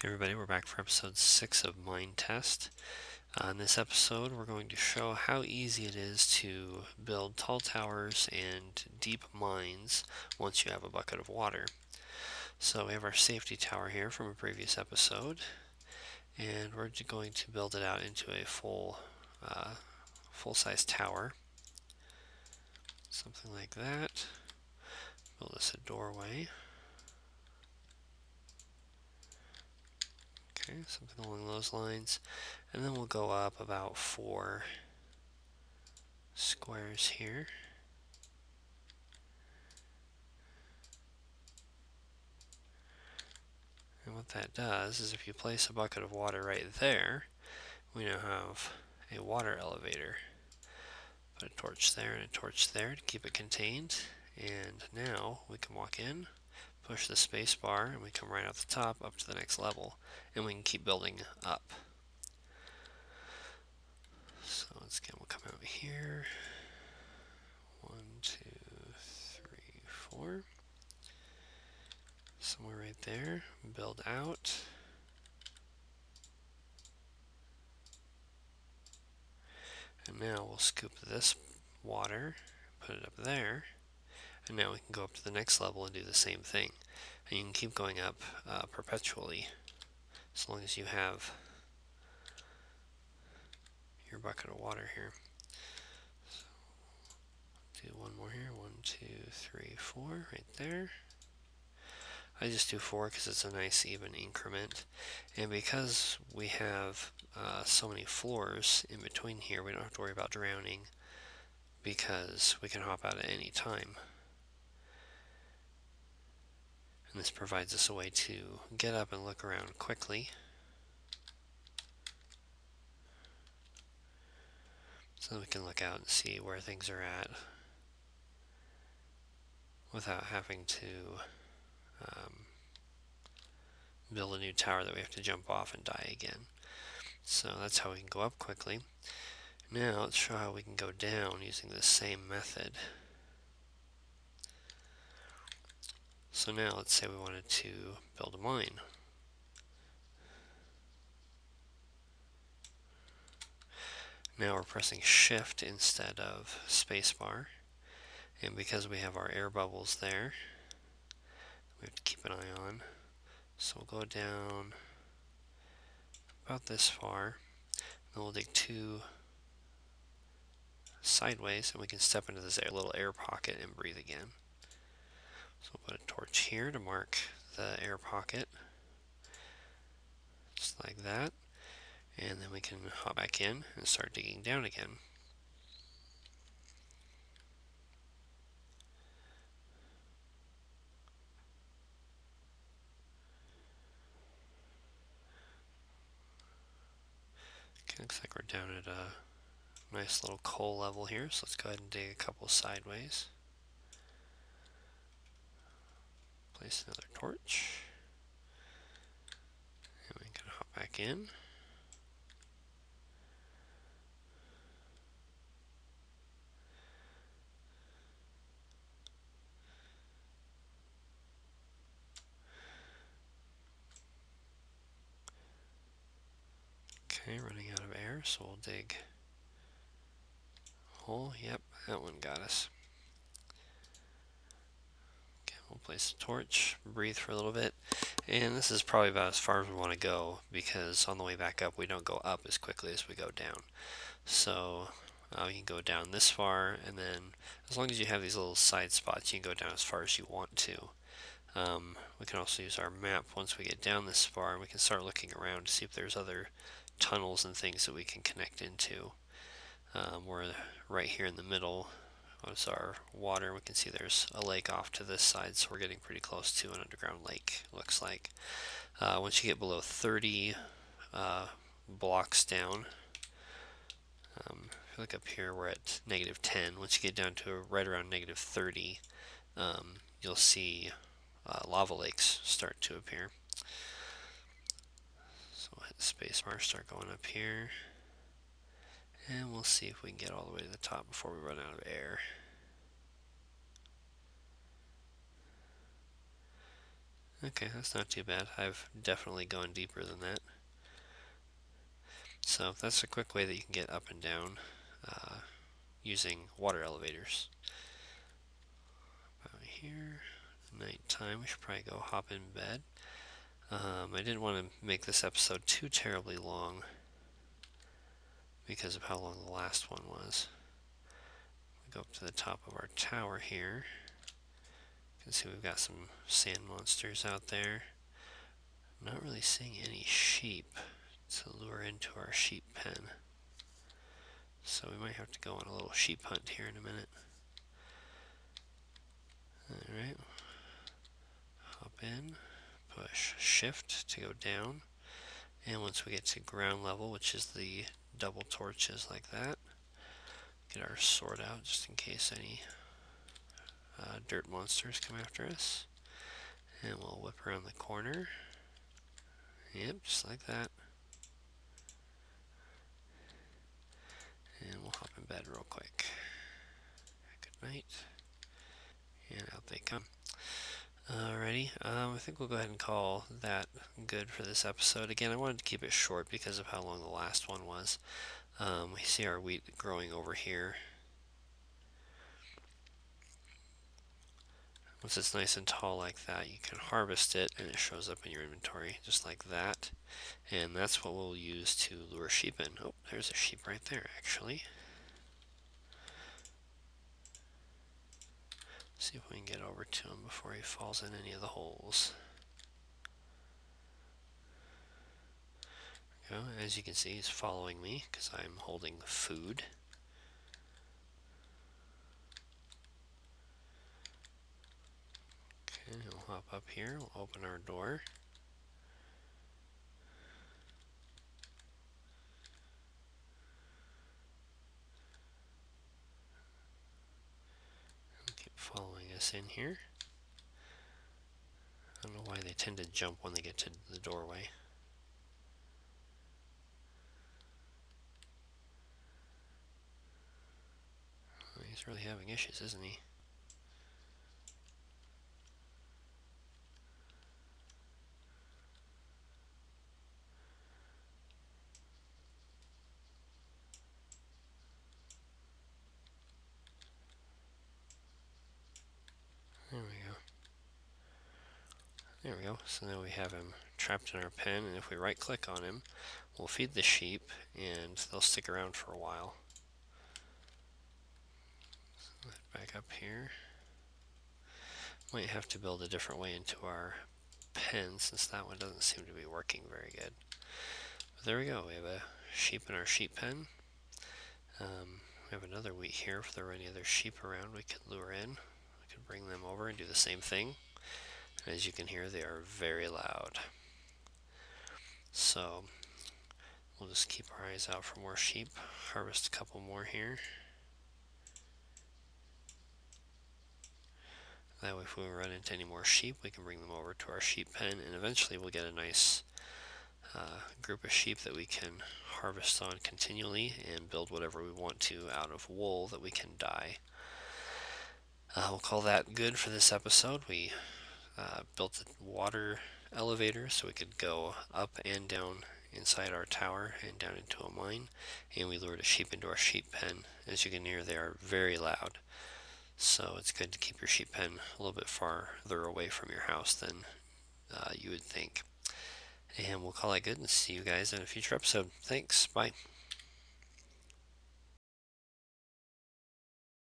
Hey everybody, we're back for episode 6 of Minetest. In this episode, we're going to show how easy it is to build tall towers and deep mines once you have a bucket of water. So we have our safety tower here from a previous episode, and we're going to build it out into a full-size tower. Something like that. Build us a doorway. Okay, something along those lines. And then we'll go up about 4 squares here. And what that does is if you place a bucket of water right there, we now have a water elevator. Put a torch there and a torch there to keep it contained. And now we can walk in, push the space bar, and we come right off the top up to the next level. And we can keep building up. So let's again, we'll come out here. 1, 2, 3, 4. Somewhere right there. Build out. And now we'll scoop this water, put it up there, and now we can go up to the next level and do the same thing. And you can keep going up perpetually as long as you have your bucket of water here. So do one more here. 1, 2, 3, 4 right there. I just do 4 because it's a nice even increment. And because we have so many floors in between here, we don't have to worry about drowning because we can hop out at any time. And this provides us a way to get up and look around quickly. So we can look out and see where things are at without having to build a new tower that we have to jump off and die again. So that's how we can go up quickly. Now let's show how we can go down using the same method. So now let's say we wanted to build a mine. Now we're pressing shift instead of spacebar. And because we have our air bubbles there, we have to keep an eye on. So we'll go down about this far. Then we'll dig 2 sideways and we can step into this little air pocket and breathe again. So we'll put a torch here to mark the air pocket, just like that. And then we can hop back in and start digging down again. Okay, looks like we're down at a nice little coal level here, so let's go ahead and dig a couple sideways. Place another torch. And we can hop back in. Okay, running out of air, so we'll dig a hole. Yep, that one got us. Okay, we'll place a torch, breathe for a little bit, and this is probably about as far as we want to go because on the way back up we don't go up as quickly as we go down. So you can go down this far, and then as long as you have these little side spots, you can go down as far as you want to. We can also use our map once we get down this far, and we can start looking around to see if there's other tunnels and things that we can connect into. We're right here in the middle is our water. We can see there's a lake off to this side, so we're getting pretty close to an underground lake, looks like. Once you get below 30 blocks down, if you look up here, we're at -10. Once you get down to right around -30, you'll see lava lakes start to appear. So we'll hit spacebar, start going up here, and we'll see if we can get all the way to the top before we run out of air. Okay, that's not too bad. I've definitely gone deeper than that. So that's a quick way that you can get up and down using water elevators. About here, nighttime, we should probably go hop in bed. I didn't want to make this episode too terribly long because of how long the last one was. We go up to the top of our tower here. You can see we've got some sand monsters out there. I'm not really seeing any sheep to lure into our sheep pen. So we might have to go on a little sheep hunt here in a minute. Alright, hop in, push shift to go down, and once we get to ground level, which is the double torches like that, get our sword out just in case any dirt monsters come after us, and we'll whip around the corner. Yep, just like that. And we'll hop in bed real quick. Good night. And out they come. Alrighty, I think we'll go ahead and call that good for this episode. Again, I wanted to keep it short because of how long the last one was. We see our wheat growing over here. Once it's nice and tall like that, you can harvest it and it shows up in your inventory just like that. And that's what we'll use to lure sheep in. Oh, there's a sheep right there actually. See if we can get over to him before he falls in any of the holes. There we go. As you can see, he's following me because I'm holding food. Okay, he'll hop up here. We'll open our door. He'll keep following us in here. I don't know why they tend to jump when they get to the doorway. Well, he's really having issues, isn't he? There we go. There we go. So now we have him trapped in our pen, and if we right click on him, we'll feed the sheep and they'll stick around for a while. So back up here. Might have to build a different way into our pen since that one doesn't seem to be working very good. But there we go. We have a sheep in our sheep pen. We have another wheat here. If there were any other sheep around, we could lure in. We could bring them over and do the same thing. And as you can hear, they are very loud. So we'll just keep our eyes out for more sheep. Harvest a couple more here. That way if we run into any more sheep, we can bring them over to our sheep pen, and eventually we'll get a nice group of sheep that we can harvest on continually and build whatever we want to out of wool that we can dye. We'll call that good for this episode. We built a water elevator so we could go up and down inside our tower and down into a mine, and we lured a sheep into our sheep pen. As you can hear, they are very loud, so it's good to keep your sheep pen a little bit farther away from your house than you would think. And we'll call that good and see you guys in a future episode. Thanks. Bye.